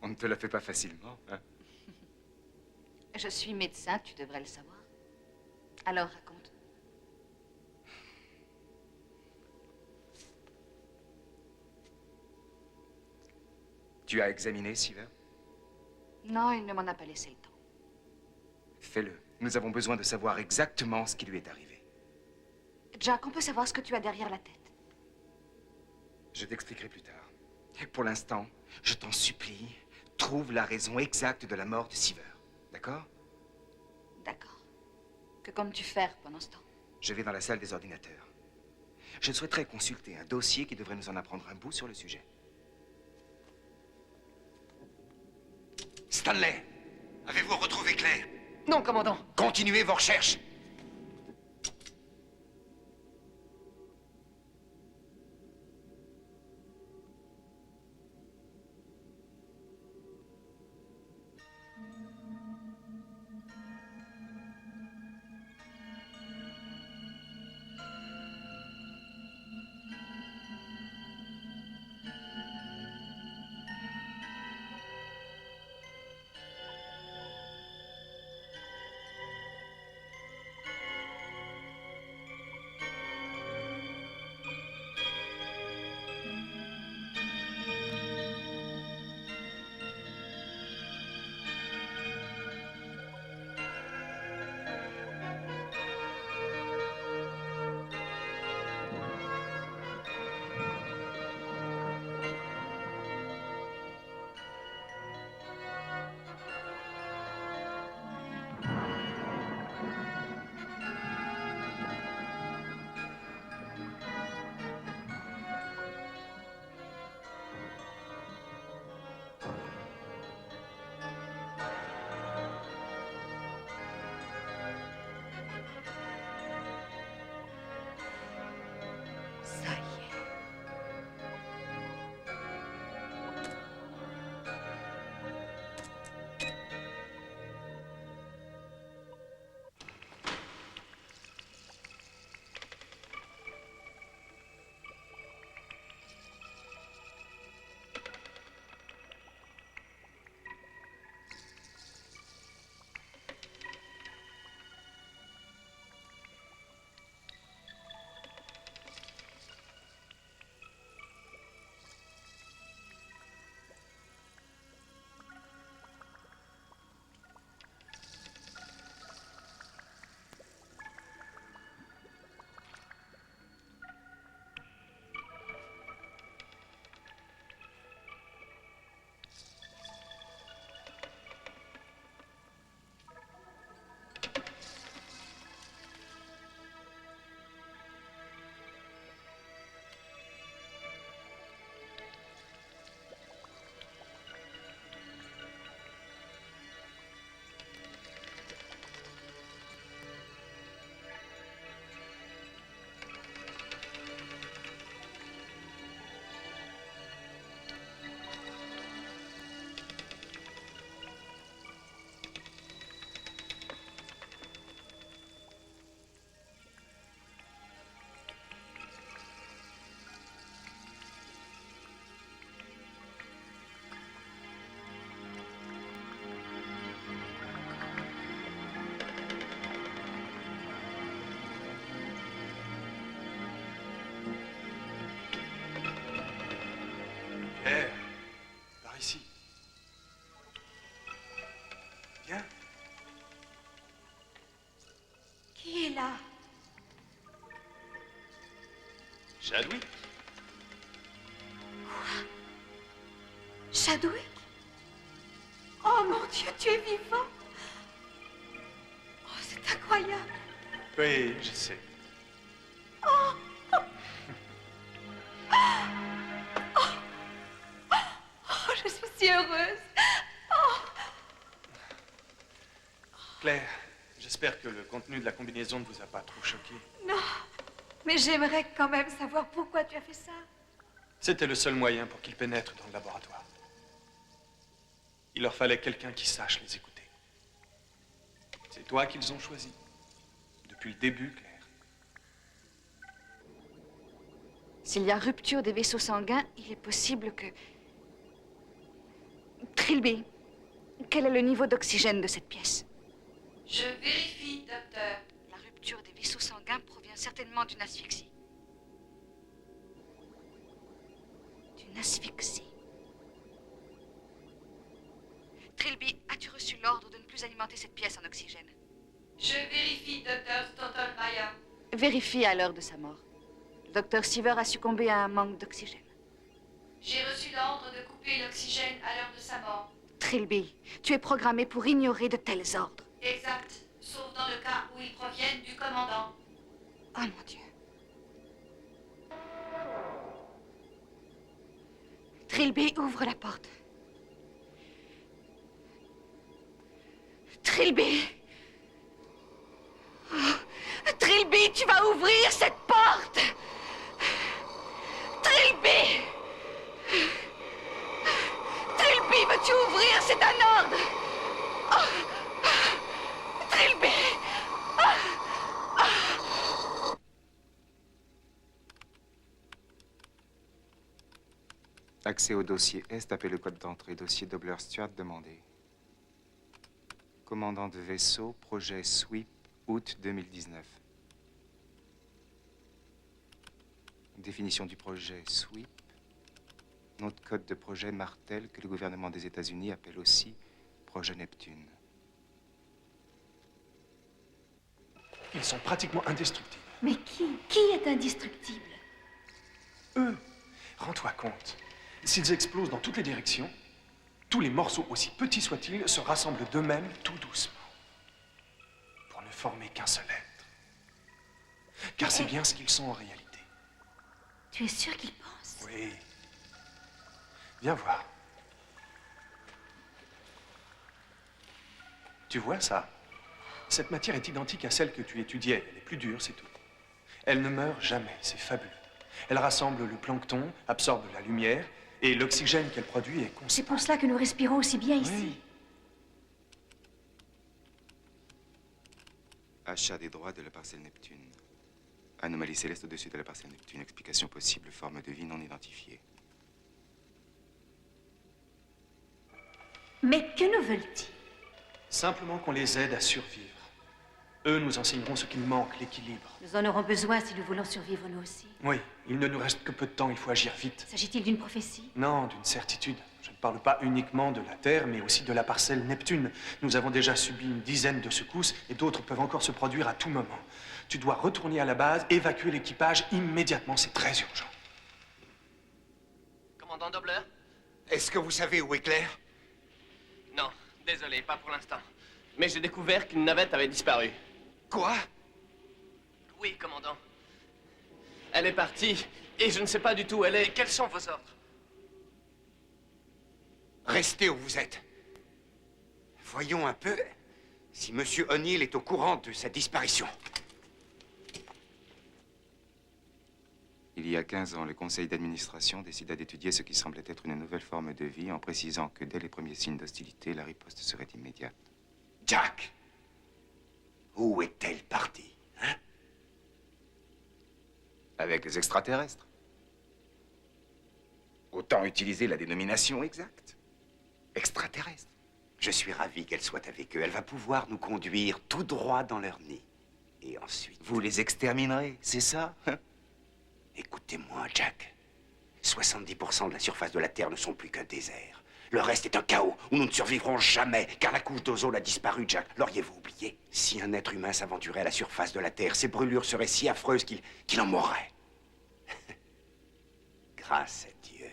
On ne te la fait pas facilement, hein? Je suis médecin, tu devrais le savoir. Alors raconte. Tu as examiné Seaver? Non, il ne m'en a pas laissé le temps. Fais-le. Nous avons besoin de savoir exactement ce qui lui est arrivé. Jack, on peut savoir ce que tu as derrière la tête. Je t'expliquerai plus tard. Pour l'instant, je t'en supplie, trouve la raison exacte de la mort de Seaver. D'accord? D'accord. Que comptes-tu faire pendant ce temps? Je vais dans la salle des ordinateurs. Je souhaiterais consulter un dossier qui devrait nous en apprendre un bout sur le sujet. Stanley, avez-vous retrouvé Claire? Non, commandant. Continuez vos recherches. est là? Chadwick? Quoi? Chadwick? Oh mon Dieu, tu es vivant! Oh, c'est incroyable! Oui, je sais. Oh! Oh, je suis si heureuse! Oh! Claire, j'espère que le contenu de la combinaison ne vous a pas trop choqué. Non, mais j'aimerais quand même savoir pourquoi tu as fait ça. C'était le seul moyen pour qu'ils pénètrent dans le laboratoire. Il leur fallait quelqu'un qui sache les écouter. C'est toi qu'ils ont choisi. Depuis le début, Claire. S'il y a rupture des vaisseaux sanguins, il est possible que... Trilby, quel est le niveau d'oxygène de cette pièce? Je vérifie, docteur. La rupture des vaisseaux sanguins provient certainement d'une asphyxie. D'une asphyxie. Trilby, as-tu reçu l'ordre de ne plus alimenter cette pièce en oxygène? Je vérifie, docteur Stoltenmayer. Vérifie à l'heure de sa mort. Le docteur Seaver a succombé à un manque d'oxygène. J'ai reçu l'ordre de couper l'oxygène à l'heure de sa mort. Trilby, tu es programmé pour ignorer de tels ordres. Exact, sauf dans le cas où ils proviennent du commandant. Oh mon Dieu. Trilby, ouvre la porte. Trilby. Oh. Trilby, tu vas ouvrir cette porte. Trilby. Trilby, veux-tu ouvrir? C'est un ordre. Oh. Trilby. Accès au dossier Est, tapez le code d'entrée. Dossier Dobler-Stewart demandé. Commandant de vaisseau, projet SWEEP, août 2019. Définition du projet SWEEP. Nom de code de projet Martel, que le gouvernement des États-Unis appelle aussi projet Neptune. Ils sont pratiquement indestructibles. Mais qui est indestructible? Eux, rends-toi compte. S'ils explosent dans toutes les directions, tous les morceaux, aussi petits soient-ils, se rassemblent d'eux-mêmes tout doucement. Pour ne former qu'un seul être. Car c'est bien ce qu'ils sont en réalité. Tu es sûr qu'ils pensent? Oui. Viens voir. Tu vois ça? Cette matière est identique à celle que tu étudiais. Elle est plus dure, c'est tout. Elle ne meurt jamais, c'est fabuleux. Elle rassemble le plancton, absorbe la lumière, et l'oxygène qu'elle produit est constant. C'est pour cela que nous respirons aussi bien ici. Oui. Achat des droits de la parcelle Neptune. Anomalie céleste au-dessus de la parcelle Neptune. Explication possible, forme de vie non identifiée. Mais que nous veulent-ils? Simplement qu'on les aide à survivre. Eux nous enseigneront ce qu'il manque, l'équilibre. Nous en aurons besoin si nous voulons survivre nous aussi. Oui, il ne nous reste que peu de temps, il faut agir vite. S'agit-il d'une prophétie? Non, d'une certitude. Je ne parle pas uniquement de la Terre, mais aussi de la parcelle Neptune. Nous avons déjà subi une dizaine de secousses et d'autres peuvent encore se produire à tout moment. Tu dois retourner à la base, évacuer l'équipage immédiatement, c'est très urgent. Commandant Dobler? Est-ce que vous savez où est Claire? Non, désolé, pas pour l'instant. Mais j'ai découvert qu'une navette avait disparu. Quoi? Oui, commandant. Elle est partie, et je ne sais pas du tout où elle est. Quels sont vos ordres? Restez où vous êtes. Voyons un peu si Monsieur O'Neill est au courant de sa disparition. Il y a 15 ans, le conseil d'administration décida d'étudier ce qui semblait être une nouvelle forme de vie en précisant que dès les premiers signes d'hostilité, la riposte serait immédiate. Jack! Où est-elle partie, hein? Avec les extraterrestres. Autant utiliser la dénomination exacte. Extraterrestre. Je suis ravi qu'elle soit avec eux. Elle va pouvoir nous conduire tout droit dans leur nid. Et ensuite... Vous les exterminerez, c'est ça, hein? Écoutez-moi, Jack. 70% de la surface de la Terre ne sont plus qu'un désert. Le reste est un chaos où nous ne survivrons jamais, car la couche d'ozone a disparu, Jack. L'auriez-vous oublié? Si un être humain s'aventurait à la surface de la Terre, ses brûlures seraient si affreuses qu'il en mourrait. Grâce à Dieu,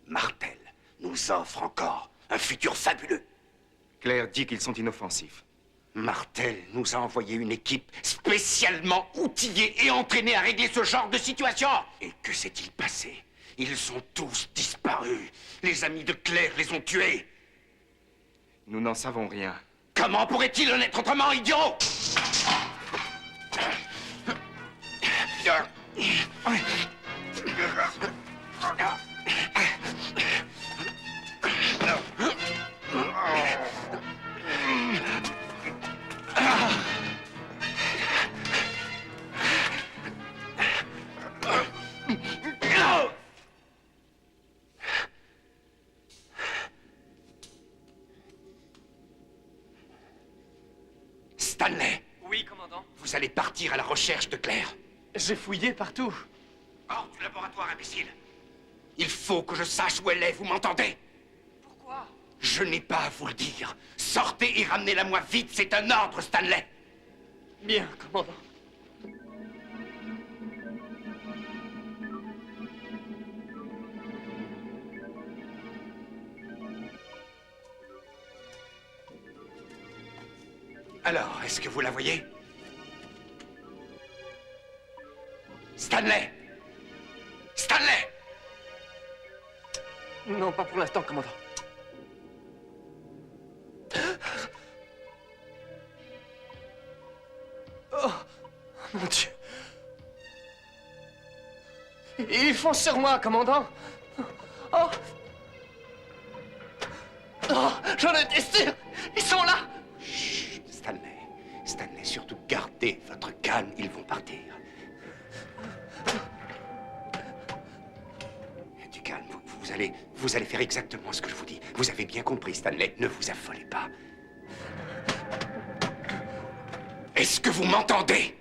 Martel nous offre encore un futur fabuleux. Claire dit qu'ils sont inoffensifs. Martel nous a envoyé une équipe spécialement outillée et entraînée à régler ce genre de situation. Et que s'est-il passé? Ils ont tous disparu. Les amis de Claire les ont tués. Nous n'en savons rien. Comment pourrait-il en être autrement, idiot? Stanley! Oui, commandant. Vous allez partir à la recherche de Claire. J'ai fouillé partout. Hors du laboratoire, imbécile. Il faut que je sache où elle est, vous m'entendez? Pourquoi? Je n'ai pas à vous le dire. Sortez et ramenez-la-moi vite, c'est un ordre, Stanley. Bien, commandant. Alors, est-ce que vous la voyez? Stanley! Stanley! Non, pas pour l'instant, commandant. Oh, mon Dieu. Ils foncent sur moi, commandant. Oh. Oh, j'en étais sûr. Ils sont là. Chut, Stanley, surtout gardez votre calme, ils vont partir. Du calme, vous allez faire exactement ce que je vous dis. Vous avez bien compris, Stanley, ne vous affolez pas. Est-ce que vous m'entendez?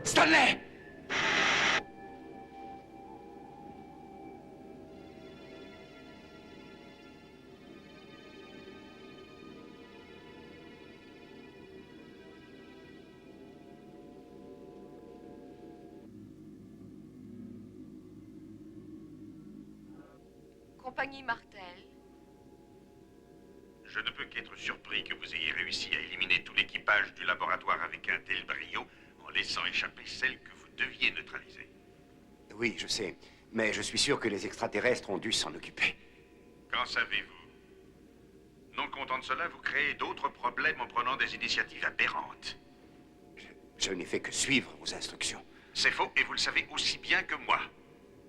Stanley! Compagnie Martel. Je ne peux qu'être surpris que vous ayez réussi à éliminer tout l'équipage du laboratoire avec un tel brio en laissant échapper celle que vous deviez neutraliser. Oui, je sais, mais je suis sûr que les extraterrestres ont dû s'en occuper. Qu'en savez-vous? Non content de cela, vous créez d'autres problèmes en prenant des initiatives aberrantes. Je n'ai fait que suivre vos instructions. C'est faux et vous le savez aussi bien que moi.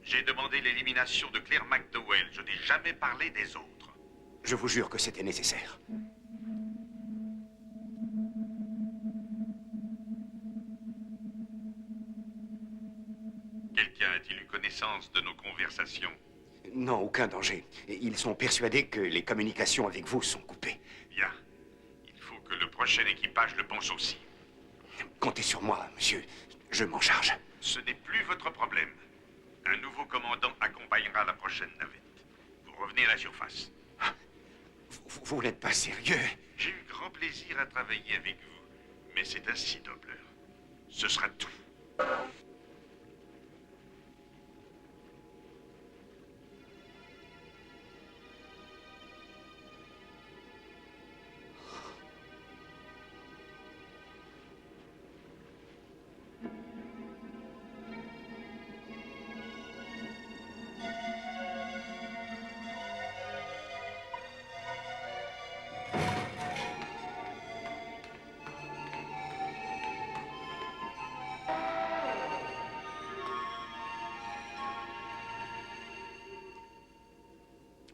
J'ai demandé l'élimination de Claire McDowell. Je n'ai jamais parlé des autres. Je vous jure que c'était nécessaire. Quelqu'un a-t-il eu connaissance de nos conversations? Non, aucun danger. Ils sont persuadés que les communications avec vous sont coupées. Bien. Il faut que le prochain équipage le pense aussi. Comptez sur moi, monsieur. Je m'en charge. Ce n'est plus votre problème. Un nouveau commandant accompagnera la prochaine navette. Vous revenez à la surface. Vous n'êtes pas sérieux? J'ai eu grand plaisir à travailler avec vous, mais c'est ainsi, Doppler. Ce sera tout.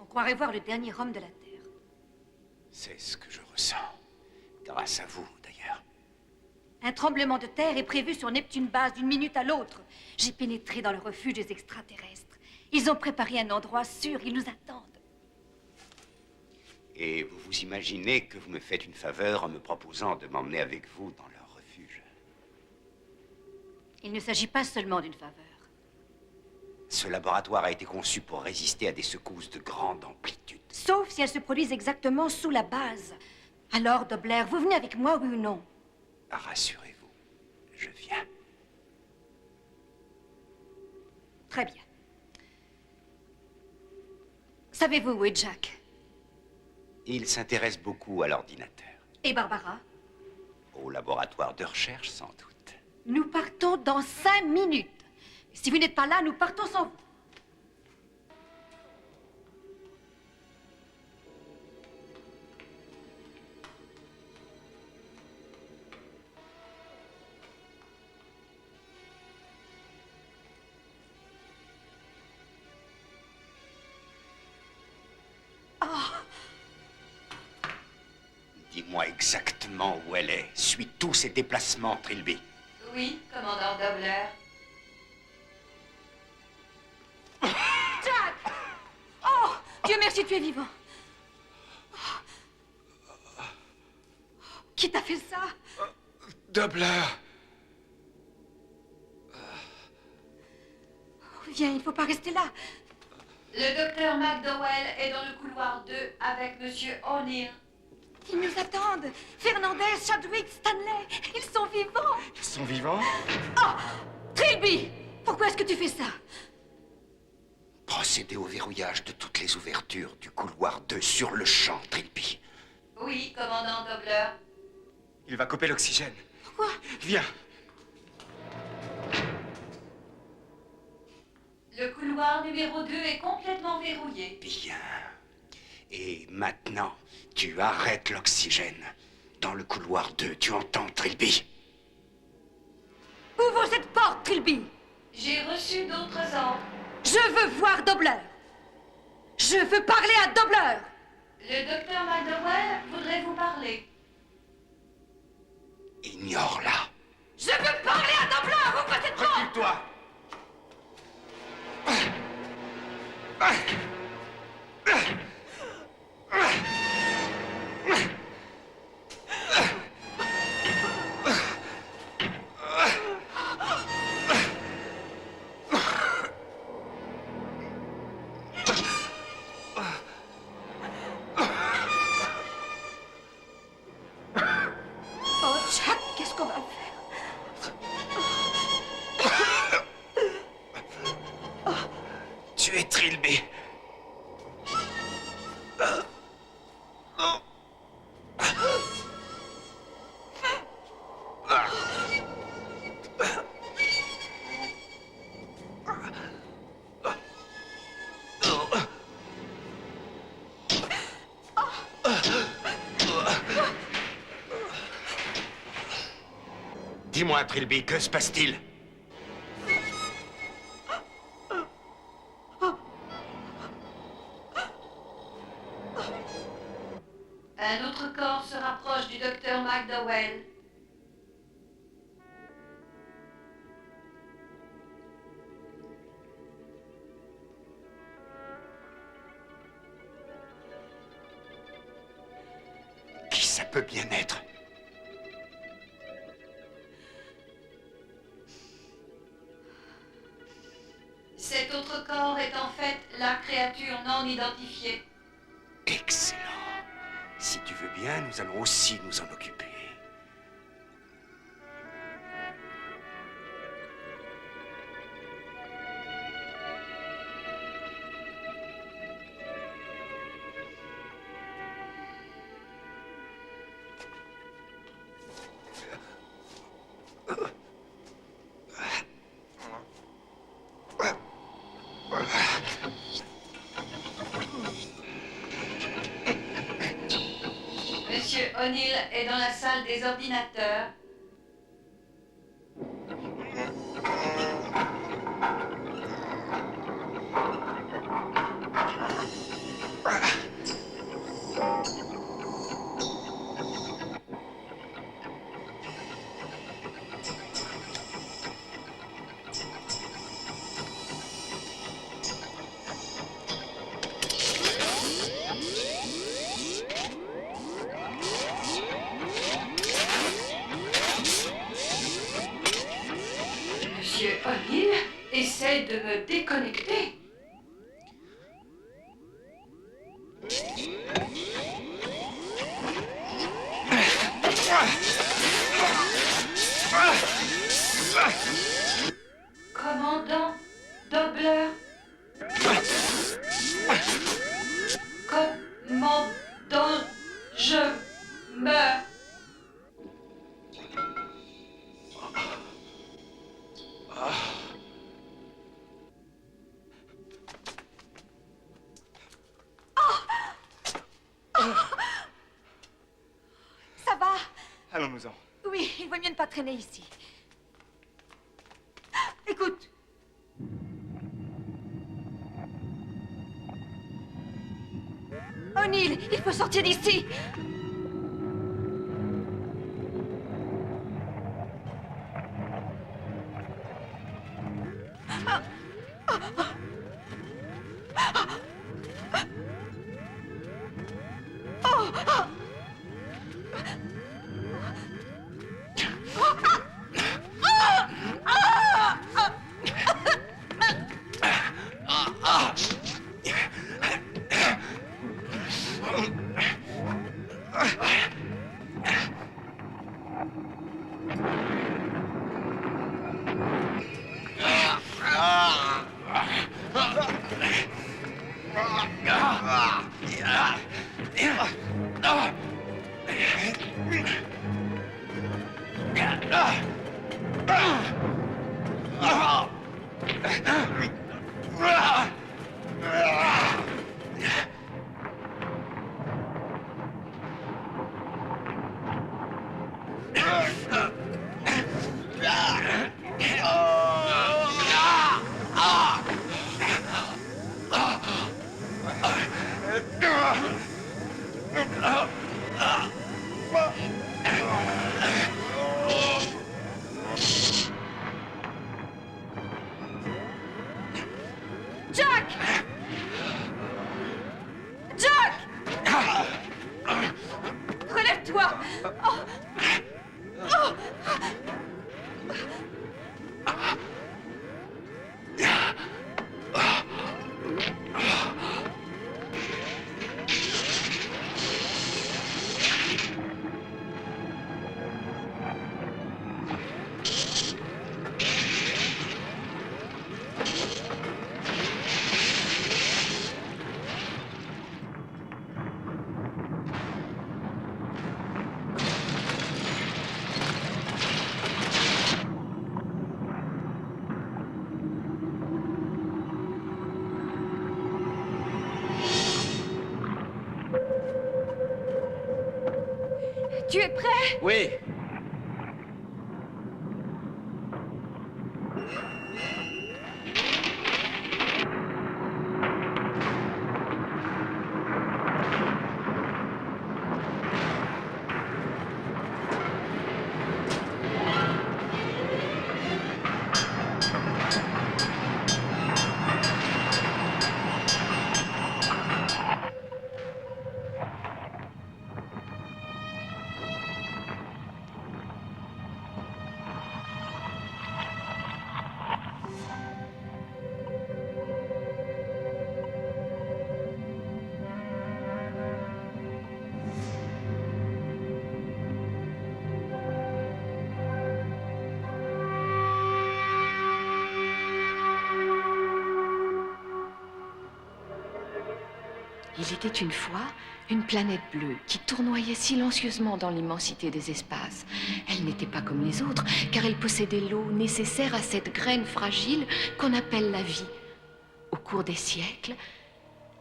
On croirait voir le dernier homme de la Terre. C'est ce que je ressens. Grâce à vous, d'ailleurs. Un tremblement de terre est prévu sur Neptune Base d'une minute à l'autre. J'ai pénétré dans le refuge des extraterrestres. Ils ont préparé un endroit sûr, ils nous attendent. Et vous vous imaginez que vous me faites une faveur en me proposant de m'emmener avec vous dans leur refuge? Il ne s'agit pas seulement d'une faveur. Ce laboratoire a été conçu pour résister à des secousses de grande amplitude. Sauf si elles se produisent exactement sous la base. Alors, Dobler, vous venez avec moi, oui ou non? Rassurez-vous, je viens. Très bien. Savez-vous où est Jack? Il s'intéresse beaucoup à l'ordinateur. Et Barbara? Au laboratoire de recherche, sans doute. Nous partons dans 5 minutes. Si vous n'êtes pas là, nous partons sans vous. Dis-moi exactement où elle est. Suis tous ses déplacements, Trilby. Oui, commandant Dobler. Jack! Oh, Dieu merci, tu es vivant. Qui t'a fait ça? Dobler. Viens, il ne faut pas rester là. Le docteur McDowell est dans le couloir 2 avec Monsieur O'Neill. Ils nous attendent. Fernandez, Chadwick, Stanley, ils sont vivants. Ils sont vivants? Oh! Trilby! Pourquoi est-ce que tu fais ça? Procédez au verrouillage de toutes les ouvertures du couloir 2 sur le champ, Trilby. Oui, commandant Dobler. Il va couper l'oxygène. Pourquoi? Viens. Le couloir numéro 2 est complètement verrouillé. Bien. Et maintenant, tu arrêtes l'oxygène. Dans le couloir 2, tu entends, Trilby? Ouvre cette porte, Trilby! J'ai reçu d'autres ordres. Je veux voir Dobler. Je veux parler à Dobler. Le docteur McDowell voudrait vous parler. Ignore-la. Je veux parler à Dobler. Ouvre cette porte. Recule-toi. Oh, Jack, qu'est-ce qu'on va faire? Tu es Trilby. Dis-moi, Trilby, que se passe-t-il? Un autre corps se rapproche du docteur McDowell. Qui ça peut bien être? Cet autre corps est en fait la créature non identifiée. Excellent. Si tu veux bien, nous allons aussi nous en occuper. Monsieur O'Neill est dans la salle des ordinateurs. me déconnecter. Commandant Dobler. Commandant, je meurs. Ça va? Allons-nous-en. Oui, il vaut mieux ne pas traîner ici. Écoute. O'Neill, il faut sortir d'ici. Jack! Jack! Relève-toi! Oh. Oh. Tu es prêt? Oui. Il était une fois une planète bleue qui tournoyait silencieusement dans l'immensité des espaces. Elle n'était pas comme les autres, car elle possédait l'eau nécessaire à cette graine fragile qu'on appelle la vie. Au cours des siècles,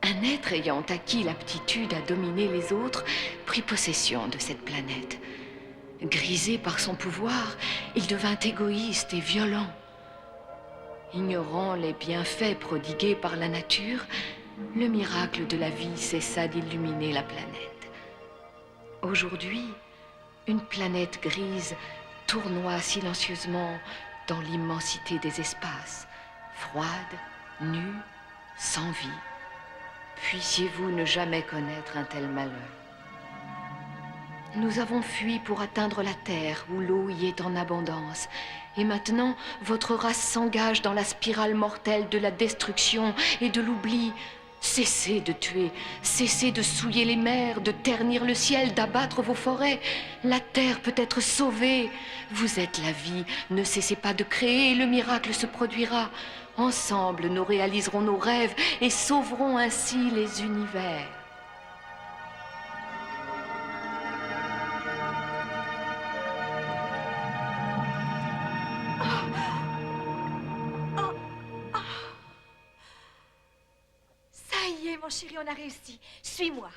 un être ayant acquis l'aptitude à dominer les autres prit possession de cette planète. Grisé par son pouvoir, il devint égoïste et violent. Ignorant les bienfaits prodigués par la nature, le miracle de la vie cessa d'illuminer la planète. Aujourd'hui, une planète grise tournoie silencieusement dans l'immensité des espaces, froide, nue, sans vie. Puissiez-vous ne jamais connaître un tel malheur. Nous avons fui pour atteindre la terre où l'eau y est en abondance. Et maintenant, votre race s'engage dans la spirale mortelle de la destruction et de l'oubli. Cessez de tuer, cessez de souiller les mers, de ternir le ciel, d'abattre vos forêts. La terre peut être sauvée. Vous êtes la vie, ne cessez pas de créer et le miracle se produira. Ensemble, nous réaliserons nos rêves et sauverons ainsi les univers. Ça y est, mon chéri, on a réussi. Suis-moi.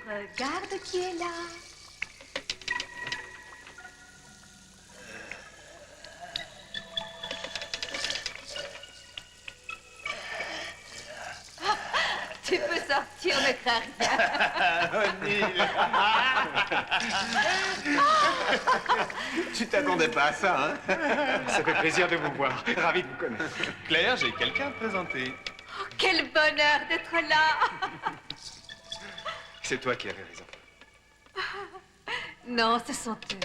Regarde qui est là. Tu peux sortir, ne crains rien. Tu t'attendais pas à ça, hein? Ça fait plaisir de vous voir. Ravi de vous connaître. Claire, j'ai quelqu'un à te présenter. Oh, quel bonheur d'être là. C'est toi qui avais raison. Non, ce sont eux.